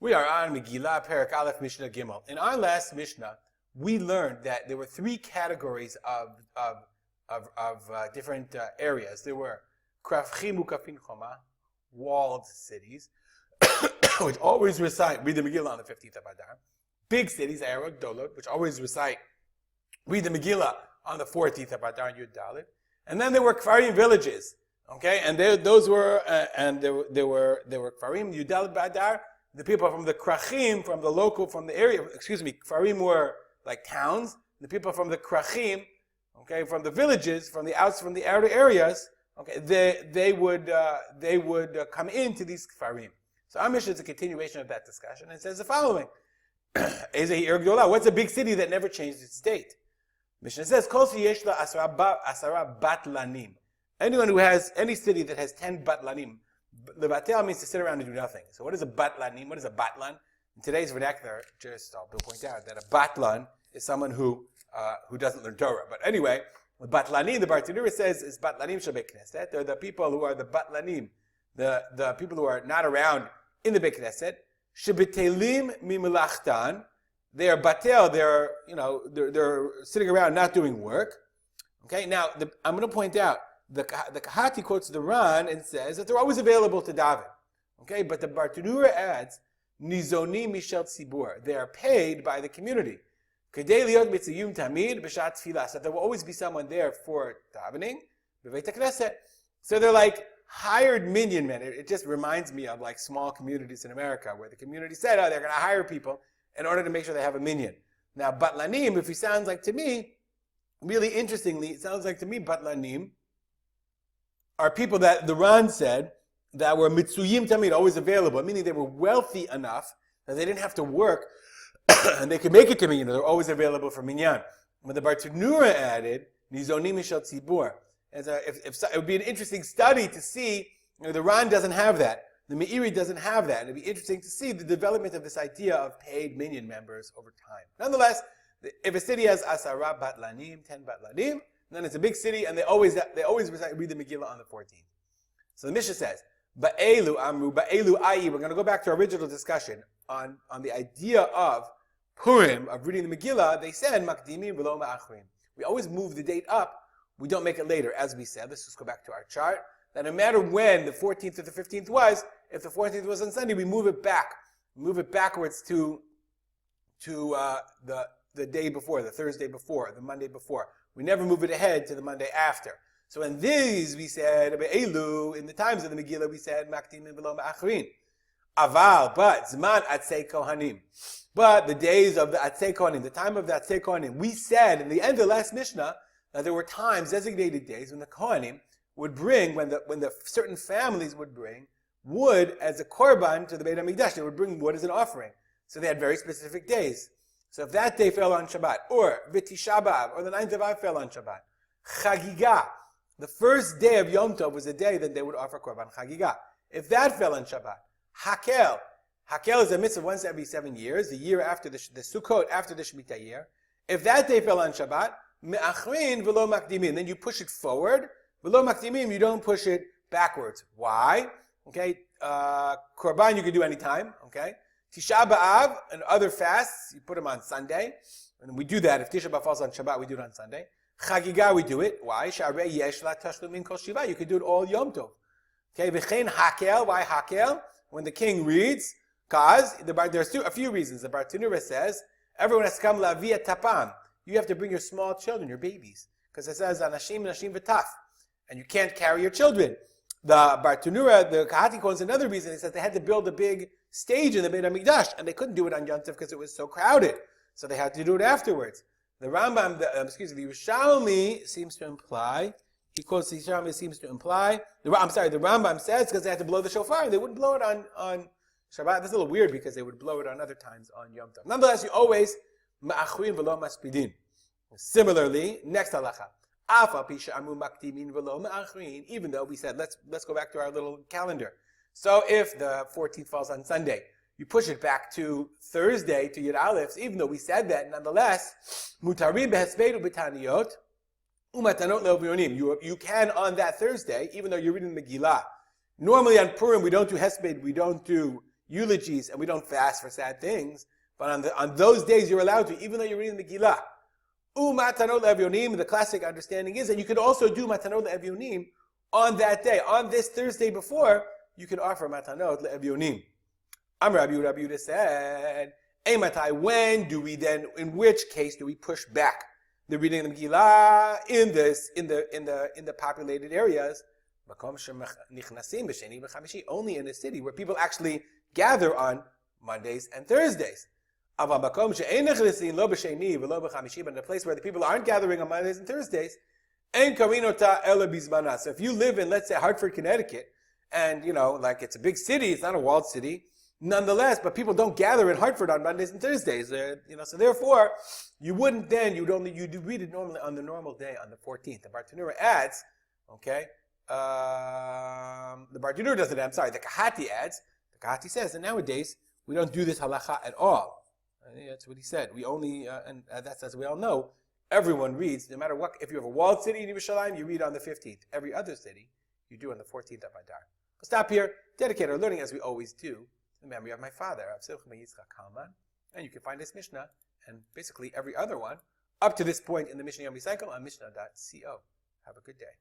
We are on Megillah, Perek Aleph, Mishnah Gimel. In our last Mishnah, we learned that there were three categories of different areas. There were Krafchim Ukafin Choma, walled cities, which always recite, read the Megillah on the 15th of Adar. Big cities, Arad, Dolot, which always recite, read the Megillah on the 14th of Adar, Yud Dalet. And then there were Kfarim villages, okay? And there were Kfarim, Yud Dalet Badar. The people from the Krachim, from the area, Kfarim were like towns. The people from the Krachim, okay, from the villages, from the outer areas, okay, they would come into these Kfarim. So our Mishnah is a continuation of that discussion, and it says the following: what's a big city that never changed its state? Mishnah says, Kol yeshla asara batlanim. Anyone who has any city that has 10 batlanim. Levatel means to sit around and do nothing. So what is a batlanim? What is a batlan? In today's vernacular, I'll point out that a batlan is someone who doesn't learn Torah. But anyway, batlanim, the Bartanura says, is batlanim shabek knesset. They're the people who are the batlanim, the people who are not around in the Beit Knesset. Shebetelim mimelachtan. They are batel. They're sitting around not doing work. Okay. Now I'm going to point out. The Kahati quotes the Ran and says that they're always available to daven. Okay, but the Bartanura adds, Nizoni Mishel Tzibur. They are paid by the community. Kedei liot mitziyum tamid b'shat tefillah. So there will always be someone there for davening. B'veit HaKnesset. So they're like hired minion men. It just reminds me of like small communities in America where the community said, they're going to hire people in order to make sure they have a minion. Now, Batlanim, if he sounds like to me, really interestingly, it sounds like to me, Batlanim are people that the Ran said that were mitzuyim tamid, always available, meaning they were wealthy enough that they didn't have to work and they could make it to minyan. They're always available for minyan. But the Bartanura added, nizonim mishal tzibur. It would be an interesting study to see, the Ran doesn't have that. The Meiri doesn't have that. It'd be interesting to see the development of this idea of paid minyan members over time. Nonetheless, if a city has asara batlanim, 10 batlanim, then it's a big city, and they always read the Megillah on the 14th. So the Mishnah says, Ba'elu amru, Ba'elu ayi. We're going to go back to our original discussion on the idea of Purim, of reading the Megillah. They said, Makdimim v'lo ma'achrim. We always move the date up. We don't make it later, as we said. Let's just go back to our chart. That no matter when the 14th or the 15th was, if the 14th was on Sunday, we move it back. We move it backwards to the day before, the Thursday before, the Monday before. We never move it ahead to the Monday after. So in these, we said, Be'elu, in the times of the Megillah, we said, Makdim v'lo ma'achrin. Aval, but, Zman Atzei Kohanim. But the days of the Atzei Kohanim, the time of the Atzei Kohanim, we said in the end of the last Mishnah, that there were times, designated days, when the Kohanim would bring, when the certain families would bring wood as a korban to the Beit HaMikdash. They would bring wood as an offering. So they had very specific days. So if that day fell on Shabbat, or V'Tisha B'Av, or the 9th of Av fell on Shabbat, Chagiga, the first day of Yom Tov was the day that they would offer Korban Chagiga. If that fell on Shabbat, Hakel is a mitzvah once every 7 years, the year after the Sukkot, after the Shemitah year. If that day fell on Shabbat, Me'achrin v'lo makdimin, then you push it forward. V'lo makdimim, you don't push it backwards. Why? Okay, Korban you can do anytime, okay? Tisha B'Av and other fasts, you put them on Sunday. And we do that. If Tisha B'Av falls on Shabbat, we do it on Sunday. Chagiga, we do it. Why? Sharei yesh la tashlumin kol shiva. You can do it all Yom Tov. Okay, v'chein hakel. Why hakel? When the king reads, cause there's a few reasons. The Bartanura says, everyone has to come lavia tapam. You have to bring your small children, your babies. Because it says, anashim v'taf. And you can't carry your children. The Bartanura, the Kahati quotes another reason. He says they had to build a big stage in the Beit HaMikdash, and they couldn't do it on Yom Tov because it was so crowded. So they had to do it afterwards. The Rambam, the Yerushalmi seems to imply, the Rambam says because they had to blow the shofar, they wouldn't blow it on Shabbat. That's a little weird because they would blow it on other times on Yom Tov. Nonetheless, you always ma'achrin v'lo maspidin. Similarly, next halacha. Even though we said, let's go back to our little calendar. So if the 14th falls on Sunday, you push it back to Thursday, to Yud Aleph, even though we said that, nonetheless, mutarim behespedu b'taniyot, umatanot le'ovionim. You can on that Thursday, even though you're reading Megillah. Normally on Purim, we don't do hesped, we don't do eulogies and we don't fast for sad things. But on those days you're allowed to, even though you're reading the Megillah. Matanot le'evyonim, the classic understanding is that you could also do matanot le'evyonim on that day. On this Thursday before, you can offer matanot le'evyonim. Rabbi Yehuda said, when do we then, in which case do we push back the reading of the Megillah in the populated areas? Only in a city where people actually gather on Mondays and Thursdays. But in a place where the people aren't gathering on Mondays and Thursdays, so if you live in, let's say, Hartford, Connecticut, and like it's a big city, it's not a walled city, nonetheless, but people don't gather in Hartford on Mondays and Thursdays, so therefore, you'd read it normally on the normal day on the 14th. The Bartanura adds, okay, the Bartanura doesn't add, the Kahati adds, the Kahati says that nowadays, we don't do this halacha at all. That's what he said. We only, and that's as we all know, everyone reads, no matter what, if you have a walled city in Yerushalayim, you read on the 15th. Every other city, you do on the 14th of Adar. We'll stop here, dedicate our learning as we always do, to the memory of my father, Rav Simcha ben Yitzchak Kalman. And you can find this Mishnah, and basically every other one, up to this point in the Mishnah Yomi cycle on Mishnah.co. Have a good day.